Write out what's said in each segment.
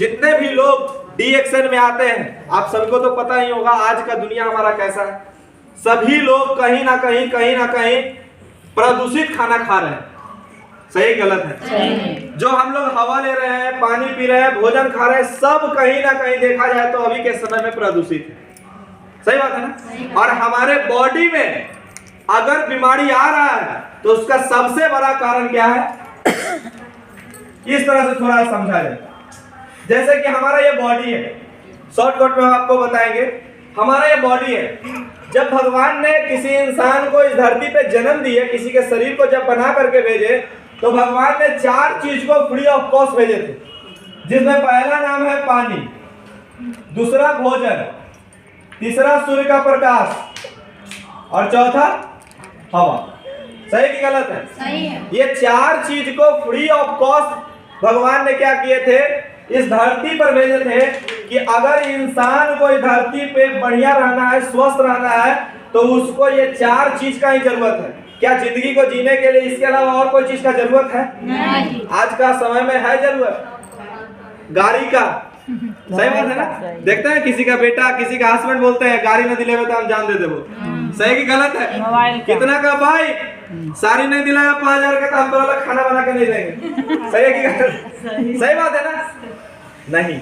जितने भी लोग डी एक्शन में आते हैं, आप सबको तो पता ही होगा आज का दुनिया हमारा कैसा है। सभी लोग कहीं ना कहीं प्रदूषित खाना खा रहे हैं। सही गलत है? सही। जो हम लोग हवा ले रहे हैं, पानी पी रहे हैं, भोजन खा रहे हैं, सब कहीं ना कहीं देखा जाए तो अभी के समय में प्रदूषित है। सही बात है ना? और हमारे बॉडी में अगर बीमारी आ रहा है तो उसका सबसे बड़ा कारण क्या है, इस तरह से थोड़ा समझा जाए। जैसे कि हमारा ये बॉडी है, शॉर्टकट में हम आपको बताएंगे। हमारा ये बॉडी है, जब भगवान ने किसी इंसान को इस धरती पे जन्म दिए, किसी के शरीर को जब बना करके भेजे, तो भगवान ने 4 चीज को फ्री ऑफ कॉस्ट भेजे थे, जिसमें पहला नाम है पानी, दूसरा भोजन, तीसरा सूर्य का प्रकाश और चौथा हवा। सही कि गलत है? सही है। ये 4 चीज को फ्री ऑफ कॉस्ट भगवान ने क्या किए थे, इस धरती पर भेजे थे कि अगर इंसान को इस धरती पे बढ़िया रहना है, स्वस्थ रहना है, तो उसको ये 4 चीज का ही जरूरत है। क्या जिंदगी को जीने के लिए इसके अलावा और कोई चीज का जरूरत है? नहीं। आज का समय में है जरूरत गाड़ी का। सही बात है ना? देखते हैं किसी का बेटा, किसी का हस्बैंड बोलते हैं गाड़ी नहीं दिले तो हम जान दे देबो। सही कि गलत है? कितना का भाई, साड़ी नहीं दिलाया 5000 का तो हम तो खाना बना के नहीं देंगे। सही है कि गलत? सही बात है ना? नहीं।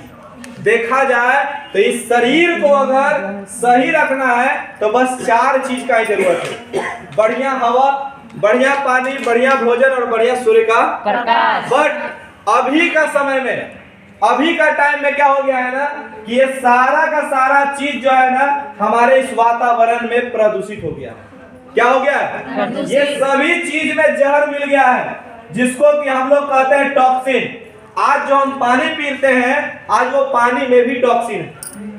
देखा जाए तो इस शरीर को अगर सही रखना है तो बस 4 चीज का ही जरूरत है, बढ़िया हवा, बढ़िया पानी, बढ़िया भोजन और बढ़िया सूर्य का प्रकाश। बट अभी का समय में, अभी का टाइम में क्या हो गया है ना कि ये सारा का सारा चीज जो है ना हमारे इस वातावरण में प्रदूषित हो गया। क्या हो गया? ये सभी चीज में जहर मिल गया है, जिसको कि हम लोग कहते हैं टॉक्सिन। आज जो हम पानी पीते हैं, आज वो पानी में भी टॉक्सिन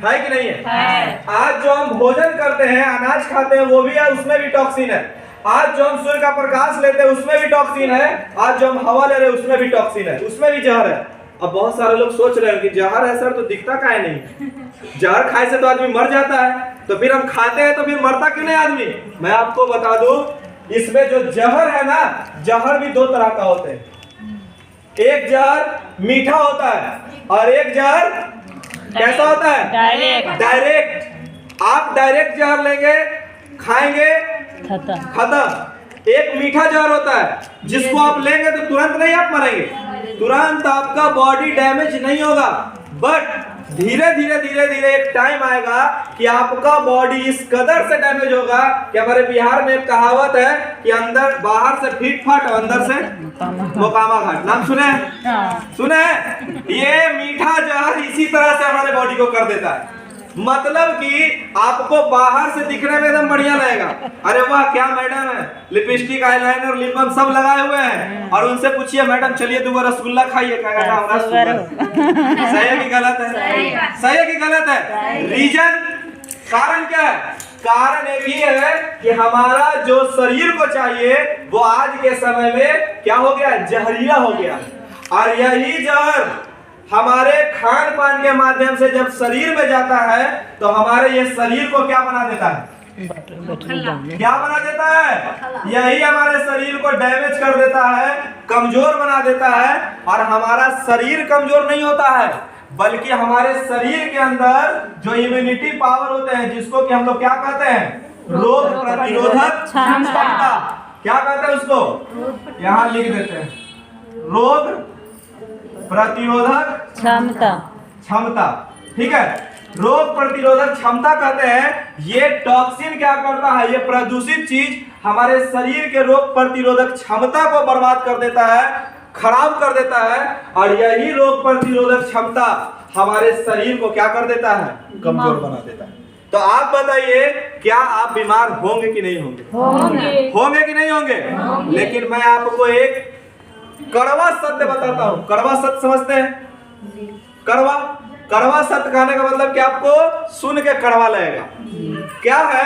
है कि नहीं है? आज जो हम भोजन करते हैं, अनाज खाते हैं, वो भी है, उसमें भी टॉक्सिन है। आज जो हम सूर्य का प्रकाश लेते हैं उसमें भी टॉक्सिन है। आज जो हम हवा ले रहे हैं उसमें भी टॉक्सिन है, उसमें भी जहर है। अब बहुत सारे लोग सोच रहे हैं कि जहर है सर तो दिखता काहे नहीं, जहर खाए से तो आदमी मर जाता है, तो फिर हम खाते हैं तो फिर मरता क्यों नहीं आदमी? मैं आपको बता दूं, इसमें जो जहर है ना, जहर भी 2 तरह का होते हैं। एक जहर मीठा होता है और एक जहर कैसा होता है? डायरेक्ट। आप डायरेक्ट जहर लेंगे, खाएंगे, खत्म। एक मीठा जहर होता है जिसको आप लेंगे तो तुरंत नहीं आप मरेंगे, तुरंत आपका बॉडी डैमेज नहीं होगा, बट धीरे धीरे एक टाइम आएगा कि आपका बॉडी इस कदर से डैमेज होगा कि हमारे बिहार में एक कहावत है कि अंदर बाहर से फीट फाट और अंदर से मोकामा घाट। नाम सुने हैं? सुने हैं? ये मीठा जहर इसी तरह से हमारे बॉडी को कर देता है। मतलब कि आपको बाहर से दिखने में एकदम बढ़िया लगेगा, अरे वाह क्या मैडम है, लिपस्टिक, आईलाइनर, लिप बाम सब लगाए हुए हैं, और उनसे पूछिए मैडम चलिए 2 रसगुल्ला खाइए, क्या कहना होगा? सही है कि गलत है? सही है कि गलत है? रीजन, कारण क्या है? कारण एक ही है कि हमारा जो शरीर को चाहिए वो आज के समय में क्या हो गया? जहरीला हो गया। और यही जहर हमारे खान पान के माध्यम से जब शरीर में जाता है तो हमारे ये शरीर को क्या बना देता है? क्या बना देता है? यही हमारे शरीर को डैमेज कर देता है, कमजोर बना देता है। और हमारा शरीर कमजोर नहीं होता है, बल्कि हमारे शरीर के अंदर जो इम्यूनिटी पावर होते हैं, जिसको कि हम लोग क्या कहते हैं? रोग प्रतिरोधक क्षमता। क्या कहते हैं उसको? यहाँ लिख देते हैं, रोग प्रतिरोधक क्षमता। ठीक है, रोग प्रतिरोधक क्षमता कहते हैं। ये टॉक्सिन क्या करता है? ये प्रदूषित चीज हमारे शरीर के रोग प्रतिरोधक क्षमता को बर्बाद कर देता है, खराब कर देता है। और यही रोग प्रतिरोधक क्षमता हमारे शरीर को क्या कर देता है? कमजोर बना देता है। तो आप बताइए, क्या आप बीमार होंगे कि नहीं होंगे? होंगे कि नहीं होंगे? लेकिन मैं आपको एक कड़वा सत्य बताता हूँ। कड़वा सत्य समझते हैं? कड़वा सत्य कहने का मतलब कि आपको सुन के कड़वा लगेगा। क्या है?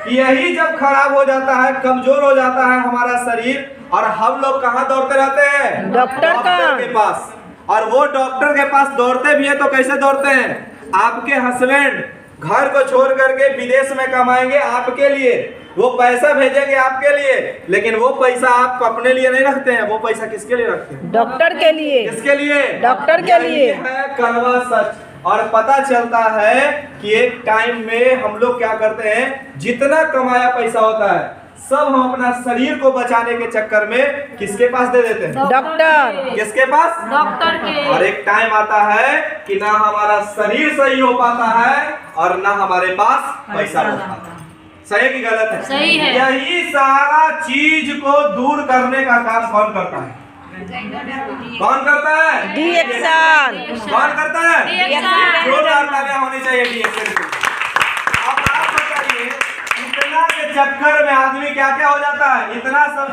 यही जब खराब हो जाता है, कमजोर हो जाता है हमारा शरीर, और हम लोग कहाँ दौड़ते रहते हैं? डॉक्टर के पास। और वो डॉक्टर के पास दौड़ते भी है तो कैसे दौड़ते हैं? आपके हस्बैंड घर को छोड़ करके विदेश में कमाएंगे आपके लिए, वो पैसा भेजेंगे आपके लिए, लेकिन वो पैसा आप अपने लिए नहीं रखते हैं, वो पैसा किसके लिए रखते हैं? डॉक्टर के लिए। किसके लिए? डॉक्टर के लिए। यही है कड़वा सच। और पता चलता है कि एक टाइम में हम लोग क्या करते हैं, जितना कमाया पैसा होता है सब हम अपना शरीर को बचाने के चक्कर में किसके पास दे देते हैं? डॉक्टर। किसके पास? डॉक्टर के। और एक टाइम आता है कि ना हमारा शरीर सही हो पाता है और ना हमारे पास पैसा हो पाता है। सही है कि गलत है? सही है। यही सारा चीज को दूर करने का काम कौन करता है? कौन करता है? डीएक्शन। कौन करता है? डीएक्शन। जोरदार तालियां होनी चाहिए डीएक्शन की। अब आप बताइए, इतना के चक्कर में आदमी क्या क्या हो जाता है, इतना सब